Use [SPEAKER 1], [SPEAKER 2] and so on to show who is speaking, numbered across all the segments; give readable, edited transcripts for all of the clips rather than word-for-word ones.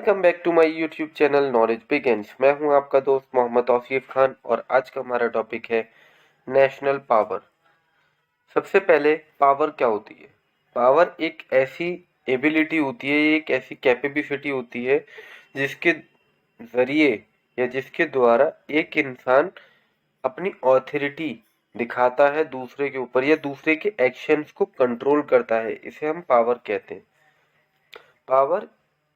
[SPEAKER 1] Welcome back to my YouTube channel knowledge begins. मैं हूं आपका दोस्त मोहम्मद तौसीफ खान और आज का हमारा टॉपिक है नेशनल पावर। सबसे पहले पावर क्या होती है? पावर एक ऐसी एबिलिटी होती है, एक ऐसी कैपेबिलिटी होती है जिसके जरिए या जिसके द्वारा एक इंसान अपनी ऑथोरिटी दिखाता है दूसरे के ऊपर या दूसरे के एक्शंस को कंट्रोल करता है। इसे हम पावर कहते हैं। Power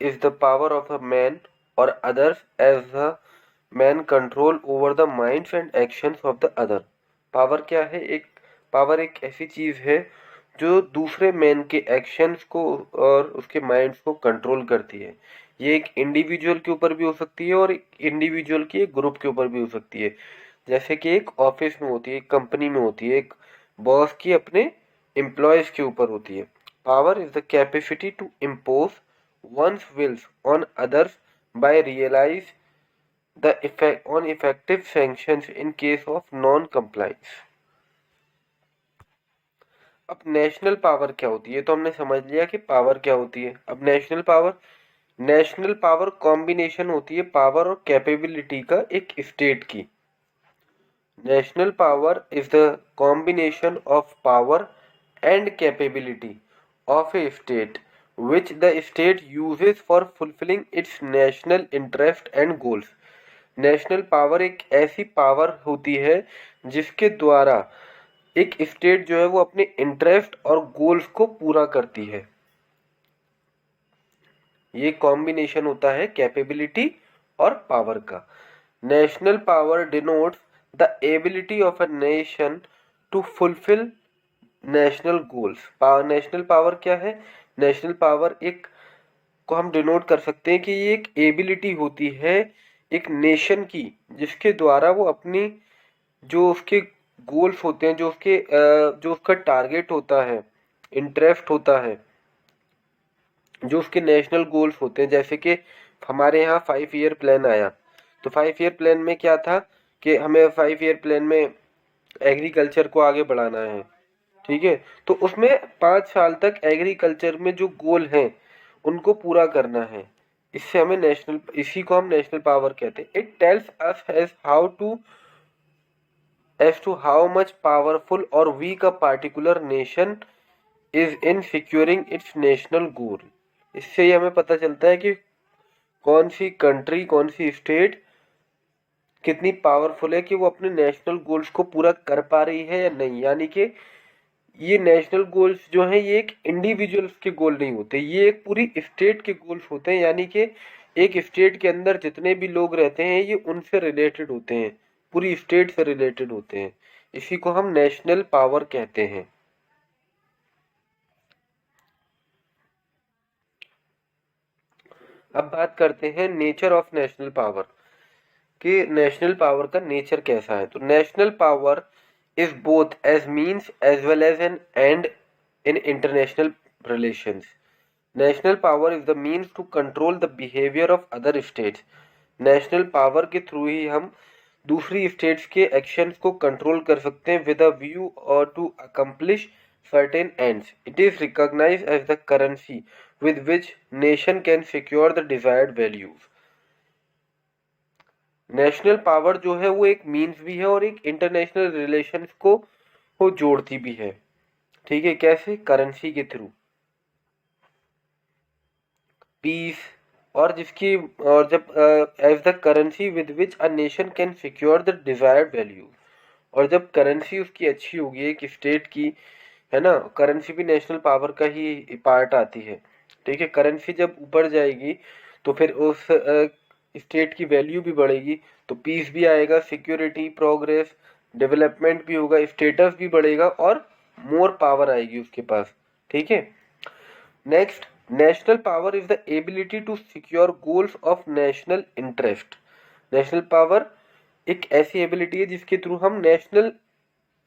[SPEAKER 1] is the power of a man or others as the man control over the minds and actions of the other। Power क्या है? पावर एक ऐसी चीज है जो दूसरे मैन के एक्शंस को और उसके माइंड्स को कंट्रोल करती है। ये एक इंडिविजुअल के ऊपर भी हो सकती है और एक इंडिविजुअल की एक ग्रुप के ऊपर भी हो सकती है। जैसे कि एक ऑफिस में होती है, एक कंपनी में होती है, एक बॉस की अपने एम्प्लॉयज के ऊपर होती है। Power is the capacity to impose one's wills on others by realize the effect on effective sanctions in case of non-compliance। अब नेशनल पावर क्या होती है? तो हमने समझ लिया कि पावर क्या होती है। अब नेशनल पावर कॉम्बिनेशन होती है पावर और कैपेबिलिटी का एक स्टेट की। National power is the combination of power and capability of a state which the state uses for fulfilling its national interest and goals। National power एक ऐसी power होती है जिसके द्वारा एक स्टेट जो है वो अपने इंटरेस्ट और गोल्स को पूरा करती है। ये कॉम्बिनेशन होता है कैपेबिलिटी और पावर का। National power denotes the ability of a nation to fulfil national goals. National power क्या है? नेशनल पावर एक को हम डिनोट कर सकते हैं कि ये एक एबिलिटी होती है एक नेशन की जिसके द्वारा वो अपनी जो उसके गोल्स होते हैं, जो उसका टारगेट होता है, इंटरेस्ट होता है, जो उसके नेशनल गोल्स होते हैं। जैसे कि हमारे यहाँ 5 ईयर प्लान आया, तो 5 ईयर प्लान में क्या था कि हमें 5 ईयर प्लान में एग्रीकल्चर को आगे बढ़ाना है। ठीक है, तो उसमें 5 साल तक एग्रीकल्चर में जो गोल हैं उनको पूरा करना है। इसी को हम नेशनल पावर कहते हैं। It tells us as to how much powerful और weak a particular nation is in securing its national goal. इससे ही हमें पता चलता है कि कौन सी कंट्री, कौन सी स्टेट कितनी पावरफुल है कि वो अपने नेशनल गोल्स को पूरा कर पा रही है या नहीं। यानी कि ये नेशनल गोल्स जो हैं ये एक इंडिविजुअल्स के गोल नहीं होते, ये एक पूरी स्टेट के गोल्स होते हैं। यानी कि एक स्टेट के अंदर जितने भी लोग रहते हैं ये उनसे रिलेटेड होते हैं, पूरी स्टेट से रिलेटेड होते हैं। इसी को हम नेशनल पावर कहते हैं। अब बात करते हैं नेचर ऑफ नेशनल पावर कि नेशनल पावर का नेचर कैसा है। तो national power is both as means as well as an end in international relations। National power is the means to control the behavior of other states। National power के through ही हम दूसरी states के actions को control कर सकते हैं with a view और to accomplish certain ends। It is recognized as the currency with which nation can secure the desired values। National power जो है वो एक मीन्स भी है और एक इंटरनेशनल रिलेशंस को वो जोड़ती भी है। ठीक है, कैसे? करेंसी के थ्रू, पीस, और जब as the currency with which a nation can secure the desired value. और जब करेंसी उसकी अच्छी होगी एक स्टेट की, है ना, करेंसी भी नेशनल पावर का ही पार्ट आती है। ठीक है, करेंसी जब ऊपर जाएगी तो फिर उस स्टेट की वैल्यू भी बढ़ेगी, तो पीस भी आएगा, सिक्योरिटी, प्रोग्रेस, डेवलपमेंट भी होगा, स्टेटस भी बढ़ेगा और मोर पावर आएगी उसके पास। ठीक है, next, national power is the ability to secure goals of national interest. National power एक ऐसी एबिलिटी है जिसके थ्रू हम नेशनल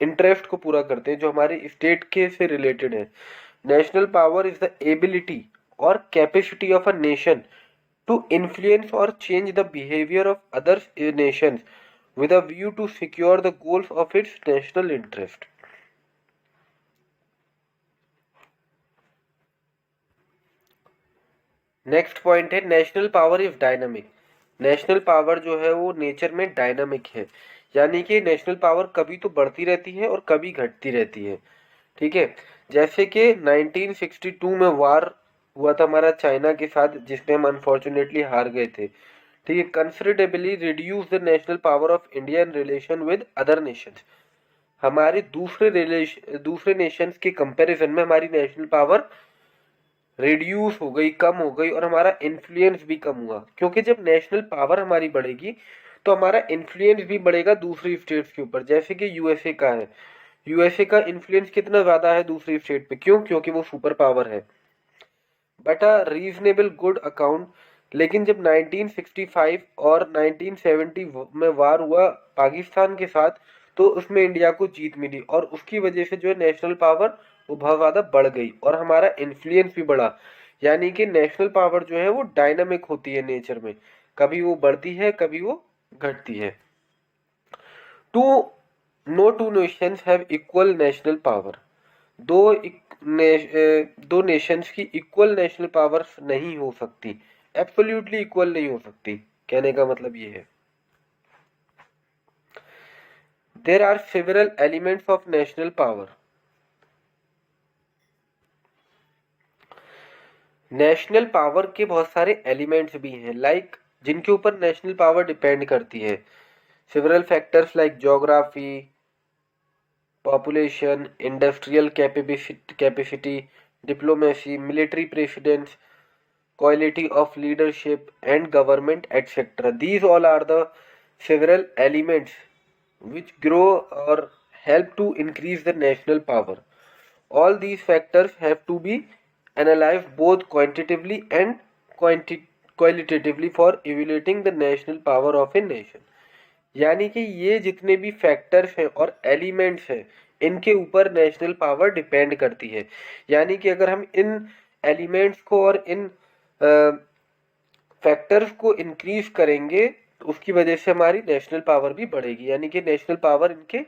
[SPEAKER 1] इंटरेस्ट को पूरा करते हैं जो हमारे स्टेट के से रिलेटेड है। National power is the ability और capacity of a nation to influence or change the behavior of other nations with a view to secure the goals of its national interest। Next point है national power is dynamic. National power जो है वो nature में dynamic है, यानी कि national power कभी तो बढ़ती रहती है और कभी घटती रहती है। ठीक है, जैसे कि 1962 में वार हुआ था हमारा चाइना के साथ, जिसमें हम अनफॉर्चुनेटली हार गए थे। ठीक है, considerably reduce the national power of India in relation with other Nations. हमारे दूसरे नेशंस के कंपैरिजन में हमारी नेशनल पावर रिड्यूस हो गई, कम हो गई, और हमारा इन्फ्लुएंस भी कम हुआ। क्योंकि जब नेशनल पावर हमारी बढ़ेगी तो हमारा इन्फ्लुएंस भी बढ़ेगा दूसरी स्टेट्स के ऊपर। जैसे कि यूएसए का है, यूएसए का इन्फ्लुएंस कितना ज्यादा है दूसरी स्टेट पे, क्यों? क्योंकि वो सुपर पावर है। But a reasonable good account. लेकिन जब 1965 और 1970 में वार हुआ पाकिस्तान के साथ, तो उसमें इंडिया को जीत मिली, और उसकी वजह से जो है नेशनल पावर वो बहुत ज़्यादा बढ़ गई और हमारा इन्फ्लुएंस भी बढ़ा। यानी कि नेशनल पावर जो है वो डायनामिक होती है नेचर में, कभी वो बढ़ती है कभी वो घटती है। To no two nations have equal national power. दो नेशंस की इक्वल नेशनल पावर नहीं हो सकती, एब्सोल्युटली इक्वल नहीं हो सकती। कहने का मतलब ये है, there are several elements of national power. National power के बहुत सारे एलिमेंट्स भी हैं, लाइक जिनके ऊपर नेशनल पावर डिपेंड करती है। Several factors like geography, population, industrial capacity, diplomacy, military precedence, quality of leadership and government, etc. These all are the several elements which grow or help to increase the national power. All these factors have to be analyzed both quantitatively and qualitatively for evaluating the national power of a nation. यानी कि ये जितने भी factors हैं और elements हैं, इनके ऊपर नेशनल पावर डिपेंड करती है। यानी कि अगर हम इन एलिमेंट्स को और इन फैक्टर्स को इंक्रीज करेंगे तो उसकी वजह से हमारी नेशनल पावर भी बढ़ेगी, यानी कि नेशनल पावर इनके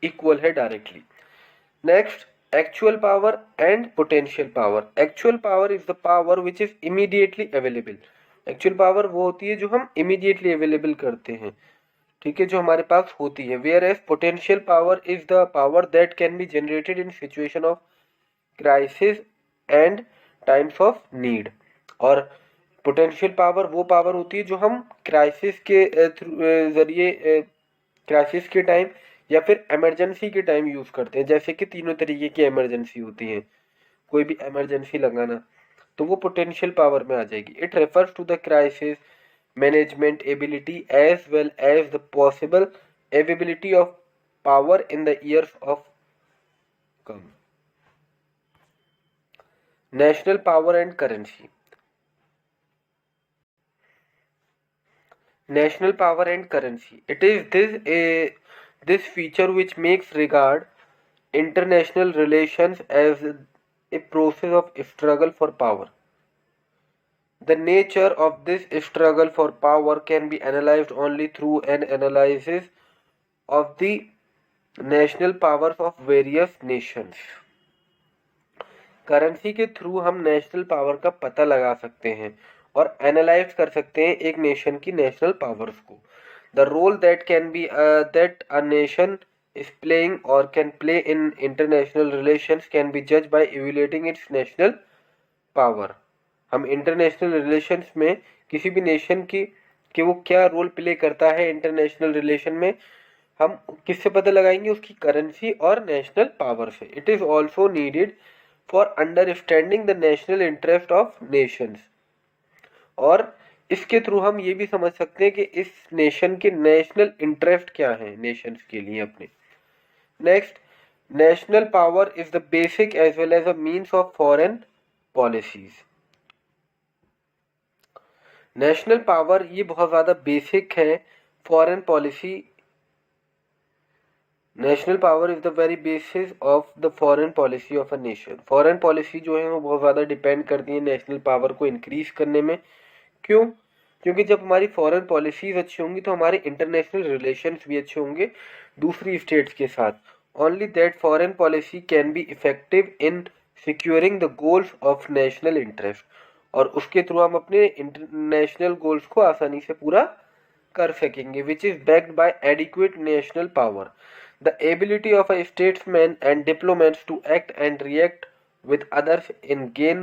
[SPEAKER 1] इक्वल है directly. Next, actual power and potential power. Actual power is the power which is immediately available. Actual power वो होती है जो हम इमीडिएटली अवेलेबल करते हैं, ठीक है, जो हमारे पास होती है। Whereas potential power is the power that can be generated in situation of crisis and times of need. और पोटेंशियल पावर वो पावर होती है जो हम क्राइसिस के जरिए, क्राइसिस के टाइम या फिर इमरजेंसी के टाइम यूज करते हैं। जैसे कि तीनों तरीके की इमरजेंसी होती है, कोई भी इमरजेंसी लगाना, तो वो पोटेंशियल पावर में आ जाएगी। It refers to the crisis management ability as well as the possible availability of power in the years of come. National power and currency. National power and currency. It is this feature which makes regard international relations as a process of struggle for power. The nature of this struggle for power can be analyzed only through an analysis of the national powers of various nations. Currency के through हम national power का पता लगा सकते हैं और analyse कर सकते हैं एक नेशन की नेशनल पावर्स को। The role that can be that a nation is playing or can play in international relations can be judged by evaluating its national power. हम इंटरनेशनल रिलेशंस में किसी भी नेशन की कि वो क्या रोल प्ले करता है इंटरनेशनल रिलेशन में, हम किससे पता लगाएंगे? उसकी करेंसी और नेशनल पावर से। It is also needed for understanding the national interest of Nations. और इसके थ्रू हम ये भी समझ सकते हैं कि इस नेशन के नेशनल इंटरेस्ट क्या है नेशंस के लिए अपने। Next, national power is the basic as well as a means of foreign policies. National power ये बहुत ज़्यादा बेसिक है foreign policy. National power is the very basis of the foreign policy of a nation. Foreign policy जो है वो बहुत ज़्यादा depend करती है नेशनल पावर को इंक्रीज करने में। क्यों? क्योंकि जब हमारी फॉरेन पॉलिसीज अच्छी होंगी तो हमारे इंटरनेशनल रिलेशंस भी अच्छे होंगे दूसरी स्टेट्स के साथ। Only that foreign policy can be effective in securing the goals of national interest. और उसके थ्रू हम अपने इंटरनेशनल गोल्स को आसानी से पूरा कर सकेंगे, which is backed by adequate national power. The ability of a statesman and diplomats to act and react with others in gain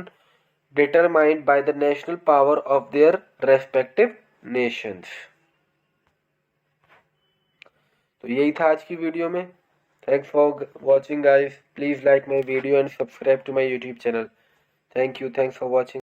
[SPEAKER 1] determined by the national power of their respective nations। तो यही था आज की video में। Thanks for watching guys, please like my video and subscribe to my YouTube channel. Thank you, thanks for watching.